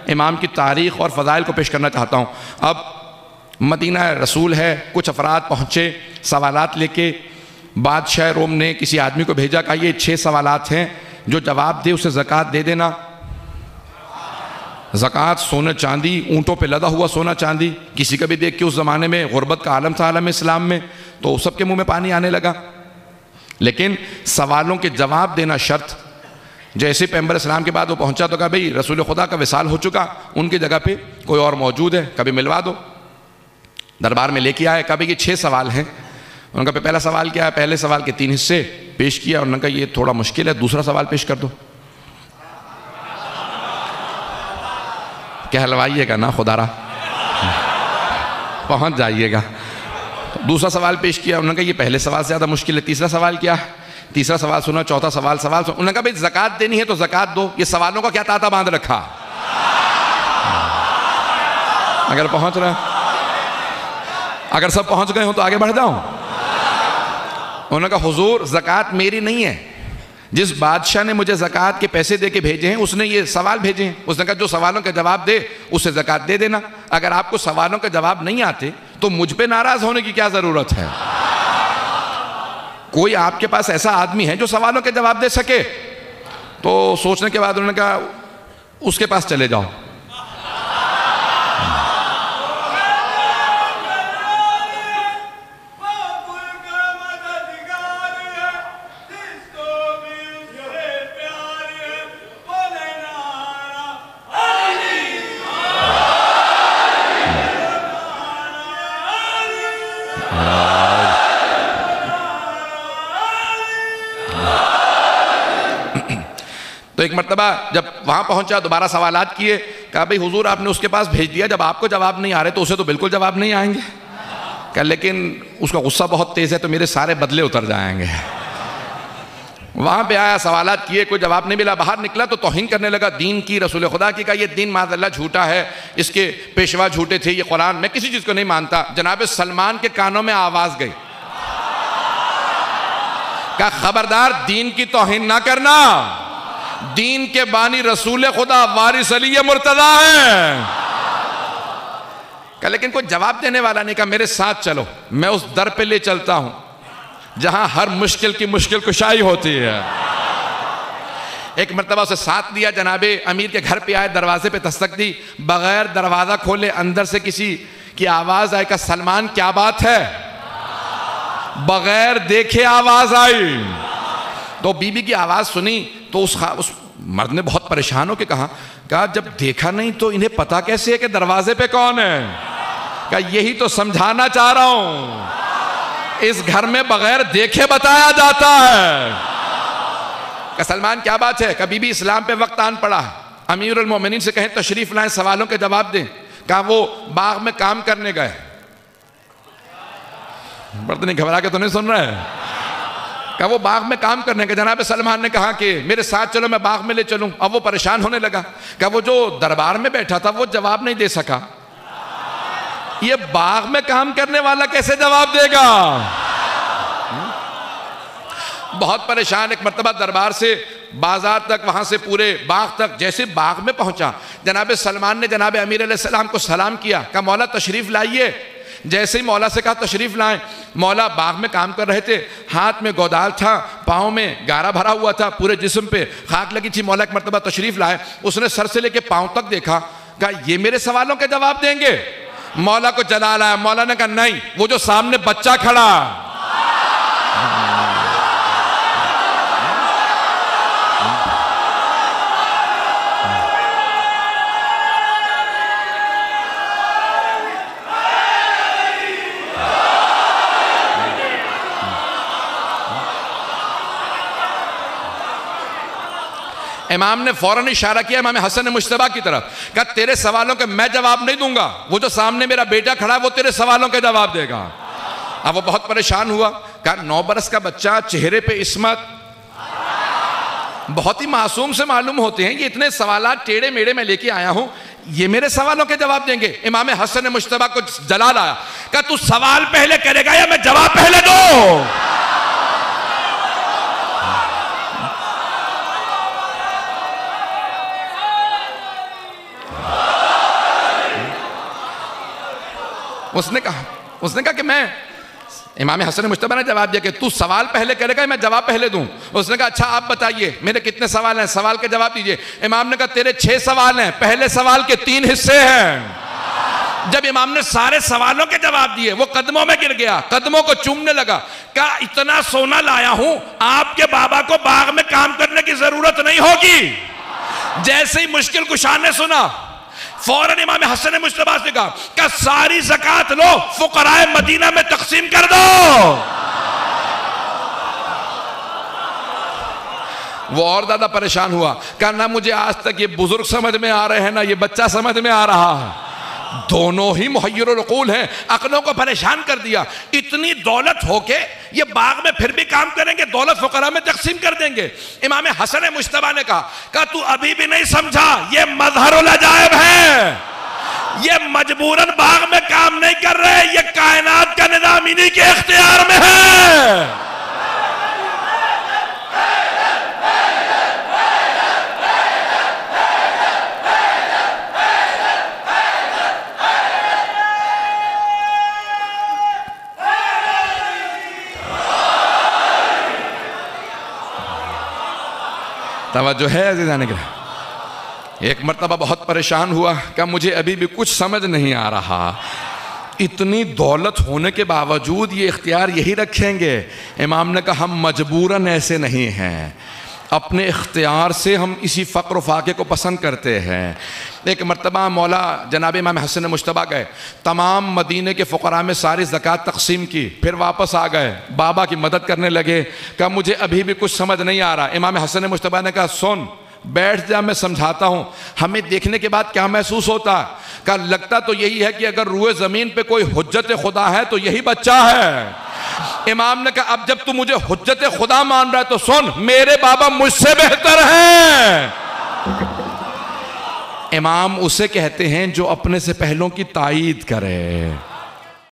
इमाम की तारीख़ और फ़ज़ाइल को पेश करना चाहता हूँ। अब मदीना रसूल है, कुछ अफराद पहुँचे सवालात लेके। बादशाह रोम ने किसी आदमी को भेजा, कहा ये 6 सवालात हैं, जो जवाब दे उसे ज़कात दे देना। ज़कात सोना चांदी, ऊँटों पे लदा हुआ सोना चांदी। किसी का भी देख के उस ज़माने में गुरबत का आलम था आलम इस्लाम में, तो सबके मुंह में पानी आने लगा। लेकिन सवालों के जवाब देना शर्त। जैसे पैगंबर इस्लाम के बाद वो पहुंचा तो कहा भाई रसूल खुदा का विसाल हो चुका, उनकी जगह पे कोई और मौजूद है, कभी मिलवा दो। दरबार में लेके आए, कहा भाई ये 6 सवाल हैं। उनका पहला सवाल क्या है? पहले सवाल के 3 हिस्से पेश किया। उन्होंने कहा ये थोड़ा मुश्किल है, दूसरा सवाल पेश कर दो। कहलवाइएगा ना खुदारा, पहुंच जाइएगा। तो दूसरा सवाल पेश किया। उन्होंने कहा ये पहले सवाल से ज़्यादा मुश्किल है, तीसरा सवाल क्या है? तीसरा सवाल सुना, चौथा सवाल सुना। उन्होंने कहा भाई ज़कात देनी है तो ज़कात दो। ये सवालों का क्या ताता बांध रखा? अगर पहुंच रहा, अगर सब पहुंच गए हो तो आगे बढ़ जाऊं। उन्होंने कहा हुजूर ज़कात मेरी नहीं है, जिस बादशाह ने मुझे ज़कात के पैसे दे के भेजे हैं उसने ये सवाल भेजे हैं। उसने कहा जो सवालों के जवाब दे उसे ज़कात दे देना। अगर आपको सवालों के जवाब नहीं आते तो मुझ पे नाराज़ होने की क्या ज़रूरत है? कोई आपके पास ऐसा आदमी है जो सवालों के जवाब दे सके? तो सोचने के बाद उन्होंने कहा उसके पास चले जाओ। तो एक मरतबा जब वहाँ पहुँचा, दोबारा सवालात किए। कहा भाई हुजूर आपने उसके पास भेज दिया, जब आपको जवाब नहीं आ रहे तो उसे तो बिल्कुल जवाब नहीं आएंगे। कहा लेकिन उसका गुस्सा बहुत तेज़ है तो मेरे सारे बदले उतर जाएंगे। वहाँ पे आया, सवालात किए, कोई जवाब नहीं मिला। बाहर निकला तो तौहीन करने लगा दीन की, रसूल खुदा की। कहा ये दीन माज़अल्लाह झूठा है, इसके पेशवा झूठे थे, ये कुरान, मैं किसी चीज़ को नहीं मानता। जनाब सलमान के कानों में आवाज़ गई, कहा खबरदार दीन की तौहीन ना करना, दीन के बानी रसूल खुदा वारिस अली मुर्तज़ा है। कहा लेकिन कोई जवाब देने वाला नहीं। कहा मेरे साथ चलो, मैं उस दर पे ले चलता हूं जहां हर मुश्किल की मुश्किल कुशाई होती है। एक मरतबा उसे साथ दिया, जनाबे अमीर के घर पे आए, दरवाजे पे दस्तक दी, बगैर दरवाजा खोले अंदर से किसी की आवाज आई। कहा सलमान क्या बात है? बगैर देखे आवाज आई। तो बीबी की आवाज सुनी तो उस मर्द ने बहुत परेशान होकर कहा जब देखा नहीं तो इन्हें पता कैसे है कि दरवाजे पे कौन है? कहा यही तो समझाना चाह रहा हूं, इस घर में बगैर देखे बताया जाता है। कहा सलमान क्या बात है? कहा बीबी इस्लाम पे वक्त आन पड़ा है, अमीरुल मोमिनीन से कहें तशरीफ लाएं, सवालों के जवाब दें। कहा वो बाग में काम करने गए। मर्द नहीं घबरा के तो नहीं सुन रहे हैं? कहा वो बाग में काम करने के। जनाब सलमान ने कहा कि मेरे साथ चलो, मैं बाग में ले चलूं। अब वो परेशान होने लगा। कहा वो जो दरबार में बैठा था वो जवाब नहीं दे सका, ये बाग में काम करने वाला कैसे जवाब देगा? बहुत परेशान। एक मरतबा दरबार से बाजार तक, वहां से पूरे बाग तक, जैसे बाग में पहुंचा जनाब सलमान ने जनाब अमीर अलैहिस्सलाम को सलाम किया। कहा मौला तशरीफ लाइए। जैसे ही मौला से कहा तशरीफ लाएं, मौला बाग में काम कर रहे थे, हाथ में गोदाल था, पाँव में गारा भरा हुआ था, पूरे जिस्म पे खाक लगी थी। मौला एक मरतबा तशरीफ लाए, उसने सर से लेके पाँव तक देखा। कहा ये मेरे सवालों के जवाब देंगे? मौला को जलाल आया। मौला ने कहा नहीं, वो जो सामने बच्चा खड़ा। इमाम ने फौरन इशारा किया इमाम हसन मुश्तबा की तरफ। कहा तेरे सवालों के मैं जवाब नहीं दूंगा, वो जो सामने मेरा बेटा खड़ा है वो तेरे सवालों के जवाब देगा। अब वो बहुत परेशान हुआ। कहा 9 बरस का बच्चा, चेहरे पे इस्मत, बहुत ही मासूम से मालूम होते हैं, ये इतने सवालात टेढ़े मेढ़े में लेके आया हूं, ये मेरे सवालों के जवाब देंगे? इमाम हसन मुश्तबा को जलाल आया। कहा तू सवाल पहले करेगा या मैं जवाब पहले दूं? उसने कहा कि मैं, इमाम हसन मुश्तबा ने जवाब दिया कि तू सवाल पहले करेगा मैं जवाब पहले दूं। उसने कहा अच्छा आप बताइए मेरे कितने सवाल हैं, सवाल के जवाब दीजिए। इमाम ने कहा तेरे 6 सवाल हैं, पहले सवाल के 3 हिस्से हैं। जब इमाम ने सारे सवालों के जवाब दिए वो कदमों में गिर गया, कदमों को चूमने लगा। कहा इतना सोना लाया हूं, आपके बाबा को बाग में काम करने की जरूरत नहीं होगी। जैसे ही मुश्किल कुशा ने सुना फौरन इमाम हसन मुश्तबा ने कहा सारी ज़कात लो, फुकराए मदीना में तकसीम कर दो। वो और ज्यादा परेशान हुआ, कहा ना मुझे आज तक ये बुजुर्ग समझ में आ रहे हैं ना ये बच्चा समझ में आ रहा है, दोनों ही मुहय्यरुल उकूल हैं, अक्लों को परेशान कर दिया। इतनी दौलत होके ये बाग में फिर भी काम करेंगे, दौलत फुकरा में तकसीम कर देंगे। इमाम हसन मुश्तबा ने कहा तू अभी भी नहीं समझा, ये मज़हरुल अजायब है, ये मजबूरन बाग में काम नहीं कर रहे, ये कायनात का निज़ाम इन्हीं के इख्तियार में है। तवज्जो है अज़ीज़ान किराम। एक मरतबा बहुत परेशान हुआ, क्या मुझे अभी भी कुछ समझ नहीं आ रहा, इतनी दौलत होने के बावजूद ये इख्तियार यही रखेंगे। इमाम ने कहा हम मजबूरन ऐसे नहीं हैं, अपने इख्तियार से हम इसी फ़क्र फाके को पसंद करते हैं। एक मरतबा मौला जनाब इमाम हसन मुश्तबा गए, तमाम मदीने के फ़ुक़रा में सारी ज़कात तकसीम की, फिर वापस आ गए, बाबा की मदद करने लगे। कहा मुझे अभी भी कुछ समझ नहीं आ रहा। इमाम हसन मुश्तबा ने कहा सुन बैठ जा, मैं समझाता हूँ। हमें देखने के बाद क्या महसूस होता? कहा लगता तो यही है कि अगर रूए ज़मीन पे कोई हुज्जत खुदा है तो यही बच्चा है। इमाम ने कहा अब जब तू मुझे हुज्जत खुदा मान रहा है तो सुन, मेरे बाबा मुझसे बेहतर हैं। इमाम उसे कहते हैं जो अपने से पहलों की तायीद करे।